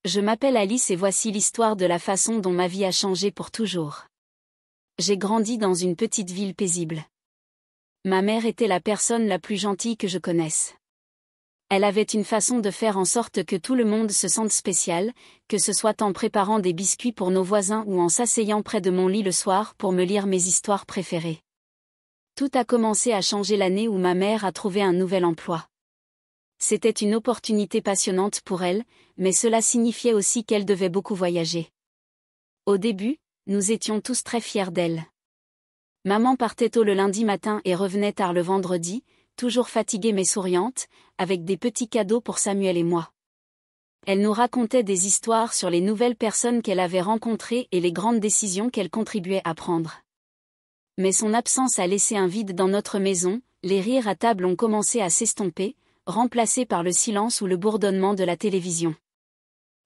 Je m'appelle Alice et voici l'histoire de la façon dont ma vie a changé pour toujours. J'ai grandi dans une petite ville paisible. Ma mère était la personne la plus gentille que je connaisse. Elle avait une façon de faire en sorte que tout le monde se sente spécial, que ce soit en préparant des biscuits pour nos voisins ou en s'asseyant près de mon lit le soir pour me lire mes histoires préférées. Tout a commencé à changer l'année où ma mère a trouvé un nouvel emploi. C'était une opportunité passionnante pour elle, mais cela signifiait aussi qu'elle devait beaucoup voyager. Au début, nous étions tous très fiers d'elle. Maman partait tôt le lundi matin et revenait tard le vendredi, toujours fatiguée mais souriante, avec des petits cadeaux pour Samuel et moi. Elle nous racontait des histoires sur les nouvelles personnes qu'elle avait rencontrées et les grandes décisions qu'elle contribuait à prendre. Mais son absence a laissé un vide dans notre maison, les rires à table ont commencé à s'estomper, remplacés par le silence ou le bourdonnement de la télévision.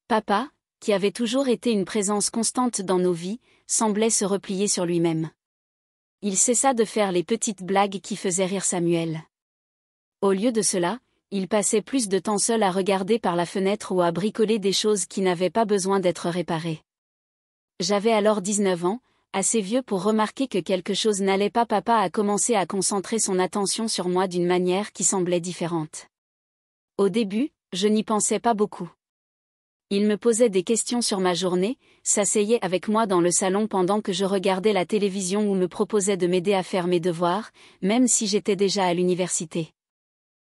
Papa, qui avait toujours été une présence constante dans nos vies, semblait se replier sur lui-même. Il cessa de faire les petites blagues qui faisaient rire Samuel. Au lieu de cela, il passait plus de temps seul à regarder par la fenêtre ou à bricoler des choses qui n'avaient pas besoin d'être réparées. J'avais alors 19 ans, assez vieux pour remarquer que quelque chose n'allait pas. Papa a commencé à concentrer son attention sur moi d'une manière qui semblait différente. Au début, je n'y pensais pas beaucoup. Il me posait des questions sur ma journée, s'asseyait avec moi dans le salon pendant que je regardais la télévision ou me proposait de m'aider à faire mes devoirs, même si j'étais déjà à l'université.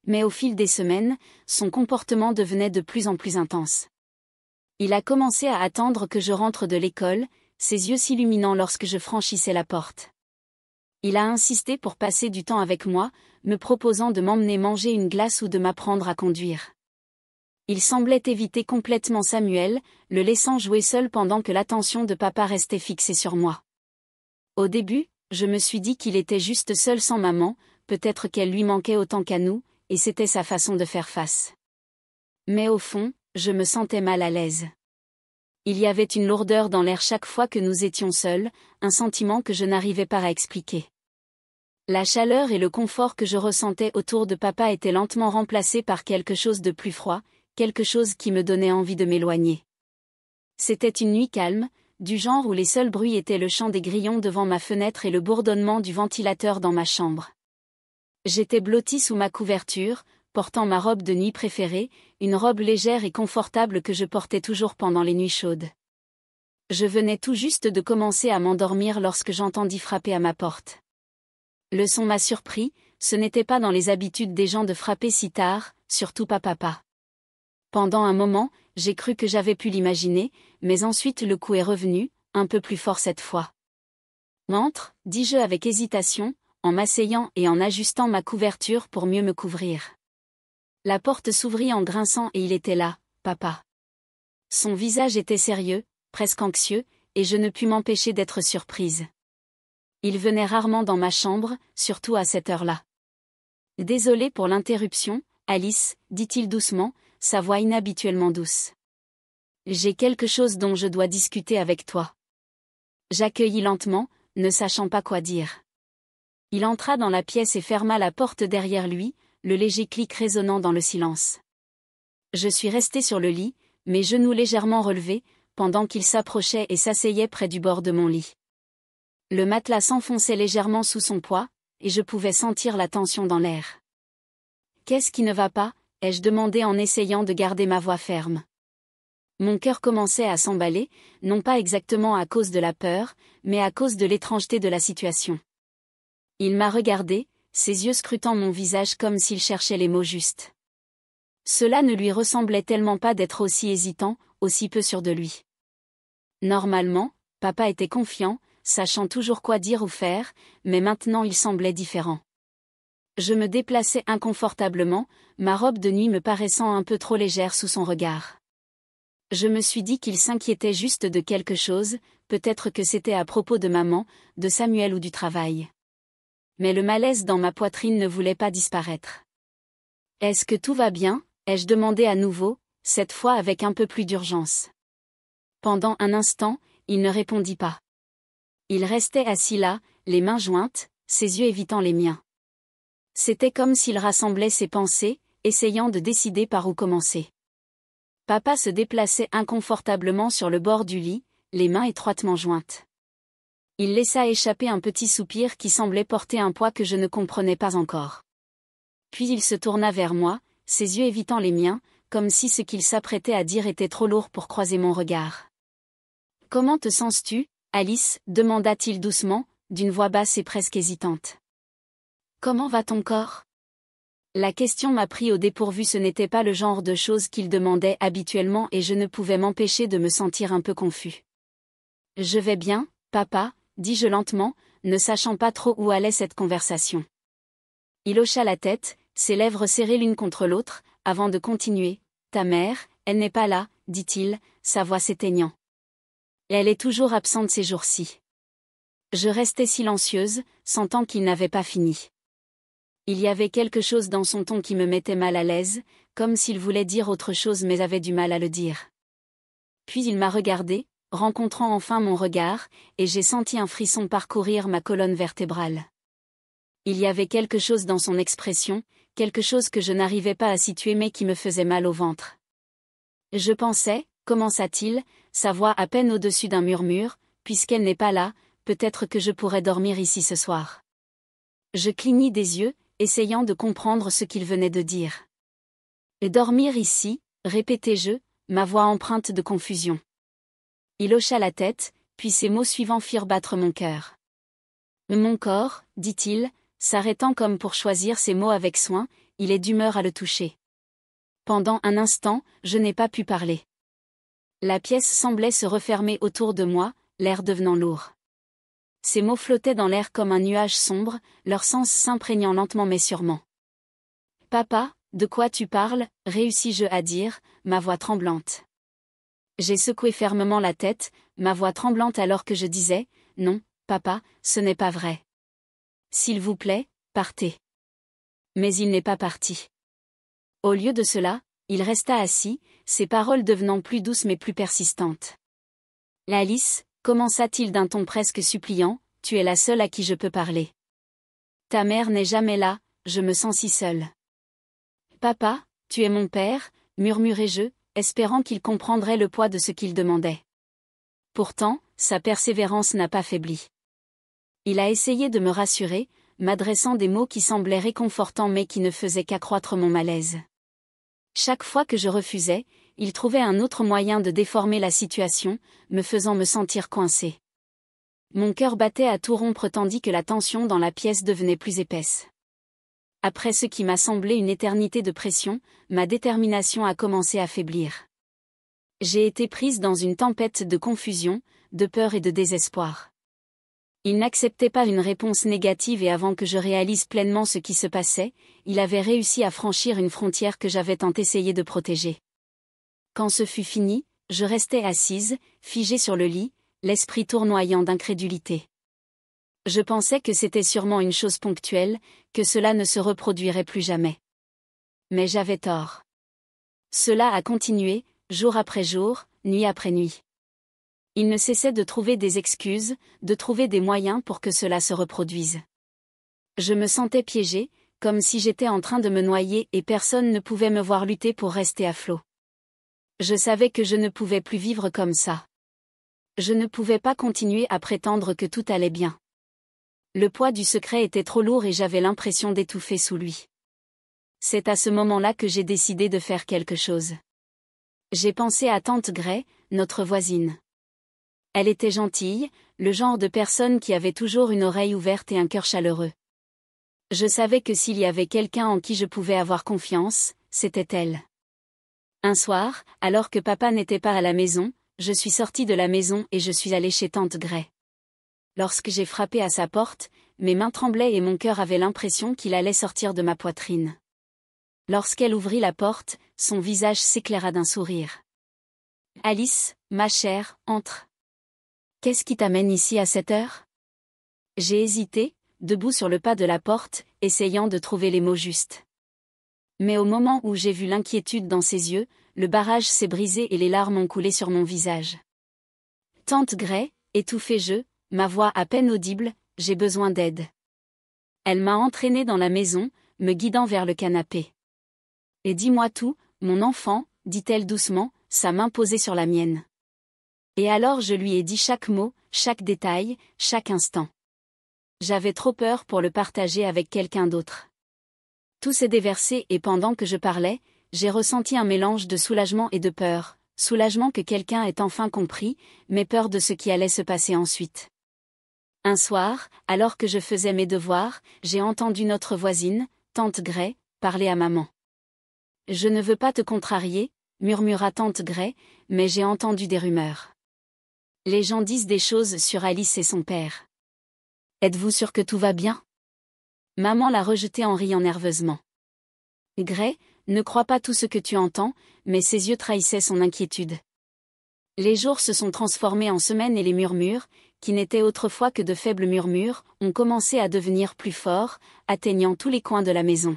Mais au fil des semaines, son comportement devenait de plus en plus intense. Il a commencé à attendre que je rentre de l'école, ses yeux s'illuminant lorsque je franchissais la porte. Il a insisté pour passer du temps avec moi, me proposant de m'emmener manger une glace ou de m'apprendre à conduire. Il semblait éviter complètement Samuel, le laissant jouer seul pendant que l'attention de papa restait fixée sur moi. Au début, je me suis dit qu'il était juste seul sans maman, peut-être qu'elle lui manquait autant qu'à nous, et c'était sa façon de faire face. Mais au fond, je me sentais mal à l'aise. Il y avait une lourdeur dans l'air chaque fois que nous étions seuls, un sentiment que je n'arrivais pas à expliquer. La chaleur et le confort que je ressentais autour de papa étaient lentement remplacés par quelque chose de plus froid, quelque chose qui me donnait envie de m'éloigner. C'était une nuit calme, du genre où les seuls bruits étaient le chant des grillons devant ma fenêtre et le bourdonnement du ventilateur dans ma chambre. J'étais blottie sous ma couverture, portant ma robe de nuit préférée, une robe légère et confortable que je portais toujours pendant les nuits chaudes. Je venais tout juste de commencer à m'endormir lorsque j'entendis frapper à ma porte. Le son m'a surpris, ce n'était pas dans les habitudes des gens de frapper si tard, surtout pas papa. Pendant un moment, j'ai cru que j'avais pu l'imaginer, mais ensuite le coup est revenu, un peu plus fort cette fois. « Entre » dis-je avec hésitation, en m'asseyant et en ajustant ma couverture pour mieux me couvrir. La porte s'ouvrit en grinçant et il était là, papa. Son visage était sérieux, presque anxieux, et je ne pus m'empêcher d'être surprise. Il venait rarement dans ma chambre, surtout à cette heure-là. « Désolé pour l'interruption, Alice, dit-il doucement, sa voix inhabituellement douce. J'ai quelque chose dont je dois discuter avec toi. J'accueillis lentement, ne sachant pas quoi dire. Il entra dans la pièce et ferma la porte derrière lui, le léger clic résonnant dans le silence. Je suis restée sur le lit, mes genoux légèrement relevés, pendant qu'il s'approchait et s'asseyait près du bord de mon lit. Le matelas s'enfonçait légèrement sous son poids, et je pouvais sentir la tension dans l'air. « Qu'est-ce qui ne va pas ?» ai-je demandé en essayant de garder ma voix ferme. Mon cœur commençait à s'emballer, non pas exactement à cause de la peur, mais à cause de l'étrangeté de la situation. Il m'a regardé, ses yeux scrutant mon visage comme s'il cherchait les mots justes. Cela ne lui ressemblait tellement pas d'être aussi hésitant, aussi peu sûr de lui. Normalement, papa était confiant, sachant toujours quoi dire ou faire, mais maintenant il semblait différent. Je me déplaçais inconfortablement, ma robe de nuit me paraissant un peu trop légère sous son regard. Je me suis dit qu'il s'inquiétait juste de quelque chose, peut-être que c'était à propos de maman, de Samuel ou du travail. Mais le malaise dans ma poitrine ne voulait pas disparaître. « Est-ce que tout va bien ?» ai-je demandé à nouveau, cette fois avec un peu plus d'urgence. Pendant un instant, il ne répondit pas. Il restait assis là, les mains jointes, ses yeux évitant les miens. C'était comme s'il rassemblait ses pensées, essayant de décider par où commencer. Papa se déplaçait inconfortablement sur le bord du lit, les mains étroitement jointes. Il laissa échapper un petit soupir qui semblait porter un poids que je ne comprenais pas encore. Puis il se tourna vers moi, ses yeux évitant les miens, comme si ce qu'il s'apprêtait à dire était trop lourd pour croiser mon regard. « Comment te sens-tu, Alice » demanda-t-il doucement, d'une voix basse et presque hésitante. « Comment va ton corps » La question m'a pris au dépourvu, ce n'était pas le genre de choses qu'il demandait habituellement et je ne pouvais m'empêcher de me sentir un peu confus. « Je vais bien, papa » dis-je lentement, ne sachant pas trop où allait cette conversation. Il hocha la tête, ses lèvres serrées l'une contre l'autre, avant de continuer. « Ta mère, elle n'est pas là, dit-il, sa voix s'éteignant. Et elle est toujours absente ces jours-ci. » Je restais silencieuse, sentant qu'il n'avait pas fini. Il y avait quelque chose dans son ton qui me mettait mal à l'aise, comme s'il voulait dire autre chose mais avait du mal à le dire. Puis il m'a regardée, rencontrant enfin mon regard, et j'ai senti un frisson parcourir ma colonne vertébrale. Il y avait quelque chose dans son expression, quelque chose que je n'arrivais pas à situer mais qui me faisait mal au ventre. Je pensais, commença-t-il, sa voix à peine au-dessus d'un murmure, puisqu'elle n'est pas là, peut-être que je pourrais dormir ici ce soir. Je clignis des yeux, essayant de comprendre ce qu'il venait de dire. Et dormir ici, répétai-je, ma voix empreinte de confusion. Il hocha la tête, puis ses mots suivants firent battre mon cœur. Mon corps, dit-il, s'arrêtant comme pour choisir ses mots avec soin, il est d'humeur à le toucher. Pendant un instant, je n'ai pas pu parler. La pièce semblait se refermer autour de moi, l'air devenant lourd. Ces mots flottaient dans l'air comme un nuage sombre, leur sens s'imprégnant lentement mais sûrement. « Papa, de quoi tu parles » réussis-je à dire, ma voix tremblante. J'ai secoué fermement la tête, ma voix tremblante alors que je disais « Non, papa, ce n'est pas vrai. S'il vous plaît, partez. » Mais il n'est pas parti. Au lieu de cela, il resta assis, ses paroles devenant plus douces mais plus persistantes. « Alice, » commença-t-il d'un ton presque suppliant, « tu es la seule à qui je peux parler. Ta mère n'est jamais là, je me sens si seule. »« Papa, tu es mon père » murmurai-je, espérant qu'il comprendrait le poids de ce qu'il demandait. Pourtant, sa persévérance n'a pas faibli. Il a essayé de me rassurer, m'adressant des mots qui semblaient réconfortants mais qui ne faisaient qu'accroître mon malaise. Chaque fois que je refusais, il trouvait un autre moyen de déformer la situation, me faisant me sentir coincée. Mon cœur battait à tout rompre tandis que la tension dans la pièce devenait plus épaisse. Après ce qui m'a semblé une éternité de pression, ma détermination a commencé à faiblir. J'ai été prise dans une tempête de confusion, de peur et de désespoir. Il n'acceptait pas une réponse négative et avant que je réalise pleinement ce qui se passait, il avait réussi à franchir une frontière que j'avais tant essayé de protéger. Quand ce fut fini, je restais assise, figée sur le lit, l'esprit tournoyant d'incrédulité. Je pensais que c'était sûrement une chose ponctuelle, que cela ne se reproduirait plus jamais. Mais j'avais tort. Cela a continué, jour après jour, nuit après nuit. Il ne cessait de trouver des excuses, de trouver des moyens pour que cela se reproduise. Je me sentais piégée, comme si j'étais en train de me noyer et personne ne pouvait me voir lutter pour rester à flot. Je savais que je ne pouvais plus vivre comme ça. Je ne pouvais pas continuer à prétendre que tout allait bien. Le poids du secret était trop lourd et j'avais l'impression d'étouffer sous lui. C'est à ce moment-là que j'ai décidé de faire quelque chose. J'ai pensé à tante Gray, notre voisine. Elle était gentille, le genre de personne qui avait toujours une oreille ouverte et un cœur chaleureux. Je savais que s'il y avait quelqu'un en qui je pouvais avoir confiance, c'était elle. Un soir, alors que papa n'était pas à la maison, je suis sortie de la maison et je suis allée chez tante Gray. Lorsque j'ai frappé à sa porte, mes mains tremblaient et mon cœur avait l'impression qu'il allait sortir de ma poitrine. Lorsqu'elle ouvrit la porte, son visage s'éclaira d'un sourire. « Alice, ma chère, entre. Qu'est-ce qui t'amène ici à cette heure ?» J'ai hésité, debout sur le pas de la porte, essayant de trouver les mots justes. Mais au moment où j'ai vu l'inquiétude dans ses yeux, le barrage s'est brisé et les larmes ont coulé sur mon visage. « Tante Gray, étouffai-je, ma voix à peine audible, j'ai besoin d'aide. » Elle m'a entraînée dans la maison, me guidant vers le canapé. « Et dis-moi tout, mon enfant, dit-elle doucement, sa main posée sur la mienne. Et alors je lui ai dit chaque mot, chaque détail, chaque instant. J'avais trop peur pour le partager avec quelqu'un d'autre. Tout s'est déversé et pendant que je parlais, j'ai ressenti un mélange de soulagement et de peur. Soulagement que quelqu'un ait enfin compris, mais peur de ce qui allait se passer ensuite. Un soir, alors que je faisais mes devoirs, j'ai entendu notre voisine, tante Gray, parler à maman. « Je ne veux pas te contrarier », murmura tante Gray, mais j'ai entendu des rumeurs. Les gens disent des choses sur Alice et son père. Êtes-vous sûr que tout va bien ? Maman l'a rejeté en riant nerveusement. Gray, ne crois pas tout ce que tu entends, mais ses yeux trahissaient son inquiétude. Les jours se sont transformés en semaines et les murmures, qui n'étaient autrefois que de faibles murmures, ont commencé à devenir plus forts, atteignant tous les coins de la maison.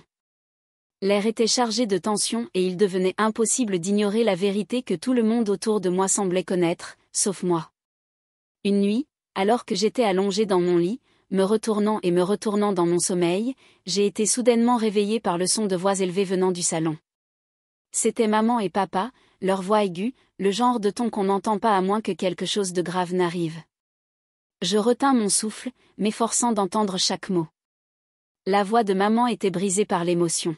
L'air était chargé de tension et il devenait impossible d'ignorer la vérité que tout le monde autour de moi semblait connaître, sauf moi. Une nuit, alors que j'étais allongée dans mon lit, me retournant dans mon sommeil, j'ai été soudainement réveillée par le son de voix élevées venant du salon. C'étaient maman et papa, leur voix aiguë, le genre de ton qu'on n'entend pas à moins que quelque chose de grave n'arrive. Je retins mon souffle, m'efforçant d'entendre chaque mot. La voix de maman était brisée par l'émotion.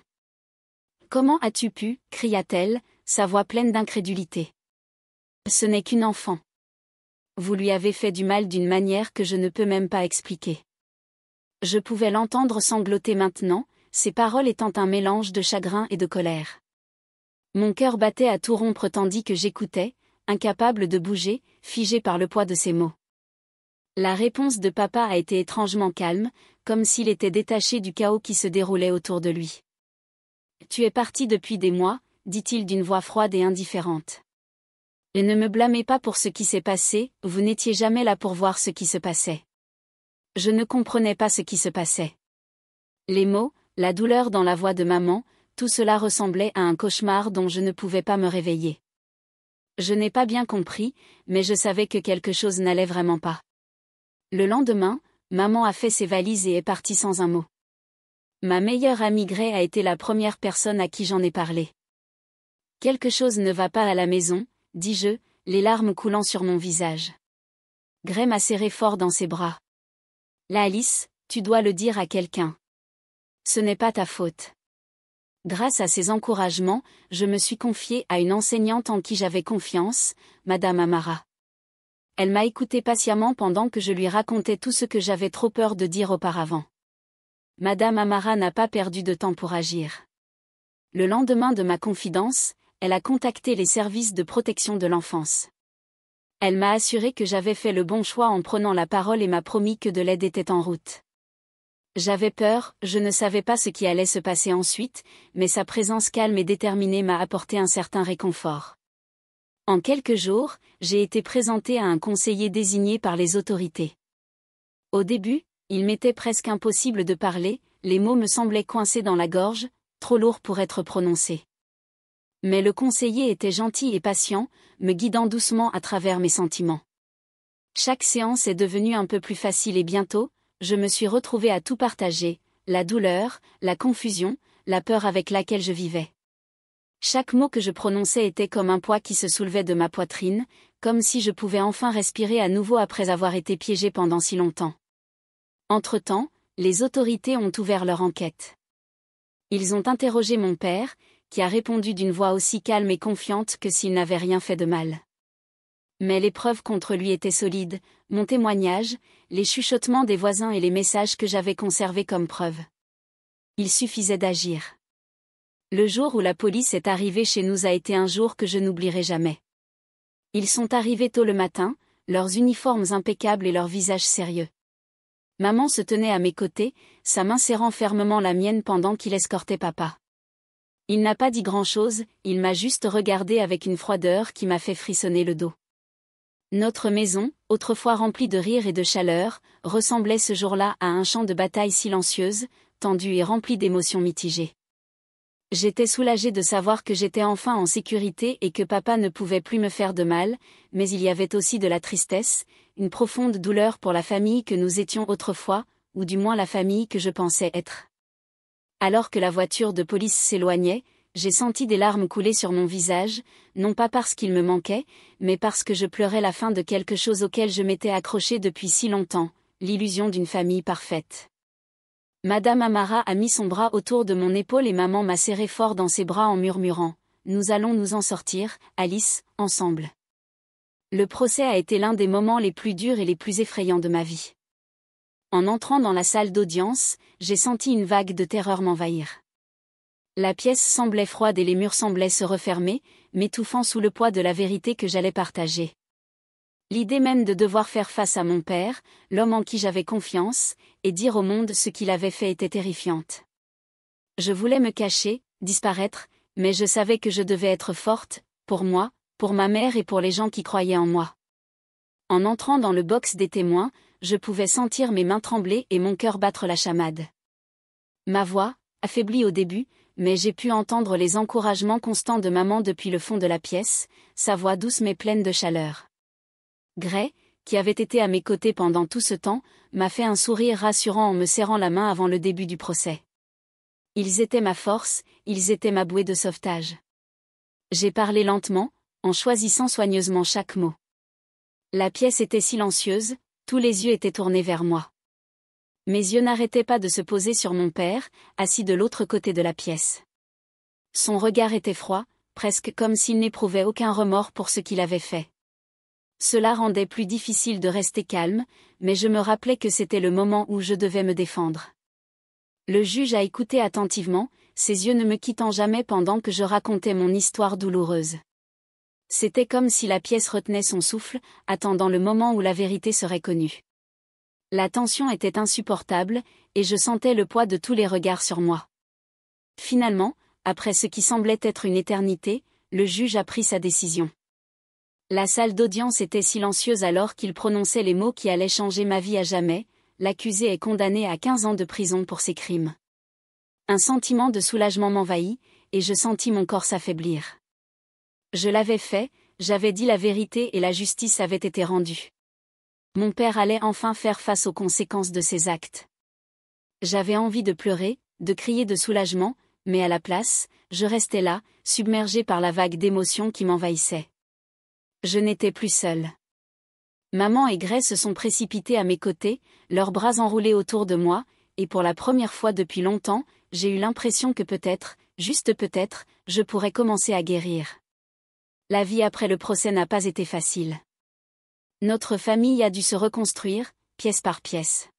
« Comment as-tu pu » cria-t-elle, sa voix pleine d'incrédulité. « Ce n'est qu'une enfant. Vous lui avez fait du mal d'une manière que je ne peux même pas expliquer. » Je pouvais l'entendre sangloter maintenant, ses paroles étant un mélange de chagrin et de colère. Mon cœur battait à tout rompre tandis que j'écoutais, incapable de bouger, figé par le poids de ses mots. La réponse de papa a été étrangement calme, comme s'il était détaché du chaos qui se déroulait autour de lui. « Tu es parti depuis des mois », dit-il d'une voix froide et indifférente. « Et ne me blâmez pas pour ce qui s'est passé, vous n'étiez jamais là pour voir ce qui se passait. » Je ne comprenais pas ce qui se passait. Les mots, la douleur dans la voix de maman, tout cela ressemblait à un cauchemar dont je ne pouvais pas me réveiller. Je n'ai pas bien compris, mais je savais que quelque chose n'allait vraiment pas. Le lendemain, maman a fait ses valises et est partie sans un mot. Ma meilleure amie Gray a été la première personne à qui j'en ai parlé. « Quelque chose ne va pas à la maison », dis-je, les larmes coulant sur mon visage. Gray m'a serré fort dans ses bras. « Là Alice, tu dois le dire à quelqu'un. Ce n'est pas ta faute. » Grâce à ses encouragements, je me suis confiée à une enseignante en qui j'avais confiance, Madame Amara. Elle m'a écouté patiemment pendant que je lui racontais tout ce que j'avais trop peur de dire auparavant. Madame Amara n'a pas perdu de temps pour agir. Le lendemain de ma confidence, elle a contacté les services de protection de l'enfance. Elle m'a assuré que j'avais fait le bon choix en prenant la parole et m'a promis que de l'aide était en route. J'avais peur, je ne savais pas ce qui allait se passer ensuite, mais sa présence calme et déterminée m'a apporté un certain réconfort. En quelques jours, j'ai été présentée à un conseiller désigné par les autorités. Au début, il m'était presque impossible de parler, les mots me semblaient coincés dans la gorge, trop lourds pour être prononcés. Mais le conseiller était gentil et patient, me guidant doucement à travers mes sentiments. Chaque séance est devenue un peu plus facile et bientôt, je me suis retrouvée à tout partager, la douleur, la confusion, la peur avec laquelle je vivais. Chaque mot que je prononçais était comme un poids qui se soulevait de ma poitrine, comme si je pouvais enfin respirer à nouveau après avoir été piégée pendant si longtemps. Entre-temps, les autorités ont ouvert leur enquête. Ils ont interrogé mon père, qui a répondu d'une voix aussi calme et confiante que s'il n'avait rien fait de mal. Mais les preuves contre lui étaient solides, mon témoignage, les chuchotements des voisins et les messages que j'avais conservés comme preuve. Il suffisait d'agir. Le jour où la police est arrivée chez nous a été un jour que je n'oublierai jamais. Ils sont arrivés tôt le matin, leurs uniformes impeccables et leurs visages sérieux. Maman se tenait à mes côtés, sa main serrant fermement la mienne pendant qu'il escortait papa. Il n'a pas dit grand-chose, il m'a juste regardé avec une froideur qui m'a fait frissonner le dos. Notre maison, autrefois remplie de rire et de chaleur, ressemblait ce jour-là à un champ de bataille silencieuse, tendu et rempli d'émotions mitigées. J'étais soulagée de savoir que j'étais enfin en sécurité et que papa ne pouvait plus me faire de mal, mais il y avait aussi de la tristesse, une profonde douleur pour la famille que nous étions autrefois, ou du moins la famille que je pensais être. Alors que la voiture de police s'éloignait, j'ai senti des larmes couler sur mon visage, non pas parce qu'il me manquait, mais parce que je pleurais la fin de quelque chose auquel je m'étais accrochée depuis si longtemps, l'illusion d'une famille parfaite. Madame Amara a mis son bras autour de mon épaule et maman m'a serré fort dans ses bras en murmurant « Nous allons nous en sortir, Alice, ensemble ». Le procès a été l'un des moments les plus durs et les plus effrayants de ma vie. En entrant dans la salle d'audience, j'ai senti une vague de terreur m'envahir. La pièce semblait froide et les murs semblaient se refermer, m'étouffant sous le poids de la vérité que j'allais partager. L'idée même de devoir faire face à mon père, l'homme en qui j'avais confiance, et dire au monde ce qu'il avait fait était terrifiante. Je voulais me cacher, disparaître, mais je savais que je devais être forte, pour moi, pour ma mère et pour les gens qui croyaient en moi. En entrant dans le box des témoins, je pouvais sentir mes mains trembler et mon cœur battre la chamade. Ma voix, affaiblie au début, mais j'ai pu entendre les encouragements constants de maman depuis le fond de la pièce, sa voix douce mais pleine de chaleur. Gray, qui avait été à mes côtés pendant tout ce temps, m'a fait un sourire rassurant en me serrant la main avant le début du procès. Ils étaient ma force, ils étaient ma bouée de sauvetage. J'ai parlé lentement, en choisissant soigneusement chaque mot. La pièce était silencieuse, tous les yeux étaient tournés vers moi. Mes yeux n'arrêtaient pas de se poser sur mon père, assis de l'autre côté de la pièce. Son regard était froid, presque comme s'il n'éprouvait aucun remords pour ce qu'il avait fait. Cela rendait plus difficile de rester calme, mais je me rappelais que c'était le moment où je devais me défendre. Le juge a écouté attentivement, ses yeux ne me quittant jamais pendant que je racontais mon histoire douloureuse. C'était comme si la pièce retenait son souffle, attendant le moment où la vérité serait connue. La tension était insupportable, et je sentais le poids de tous les regards sur moi. Finalement, après ce qui semblait être une éternité, le juge a pris sa décision. La salle d'audience était silencieuse alors qu'il prononçait les mots qui allaient changer ma vie à jamais. L'accusé est condamné à 15 ans de prison pour ses crimes. Un sentiment de soulagement m'envahit, et je sentis mon corps s'affaiblir. Je l'avais fait, j'avais dit la vérité et la justice avait été rendue. Mon père allait enfin faire face aux conséquences de ses actes. J'avais envie de pleurer, de crier de soulagement, mais à la place, je restais là, submergée par la vague d'émotions qui m'envahissait. Je n'étais plus seule. Maman et Gray se sont précipités à mes côtés, leurs bras enroulés autour de moi, et pour la première fois depuis longtemps, j'ai eu l'impression que peut-être, juste peut-être, je pourrais commencer à guérir. La vie après le procès n'a pas été facile. Notre famille a dû se reconstruire, pièce par pièce.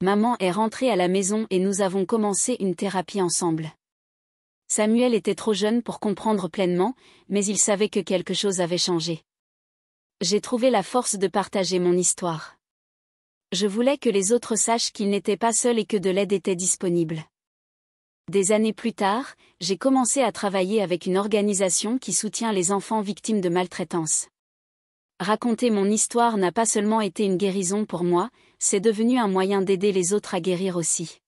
Maman est rentrée à la maison et nous avons commencé une thérapie ensemble. Samuel était trop jeune pour comprendre pleinement, mais il savait que quelque chose avait changé. J'ai trouvé la force de partager mon histoire. Je voulais que les autres sachent qu'ils n'étaient pas seuls et que de l'aide était disponible. Des années plus tard, j'ai commencé à travailler avec une organisation qui soutient les enfants victimes de maltraitance. Raconter mon histoire n'a pas seulement été une guérison pour moi, c'est devenu un moyen d'aider les autres à guérir aussi.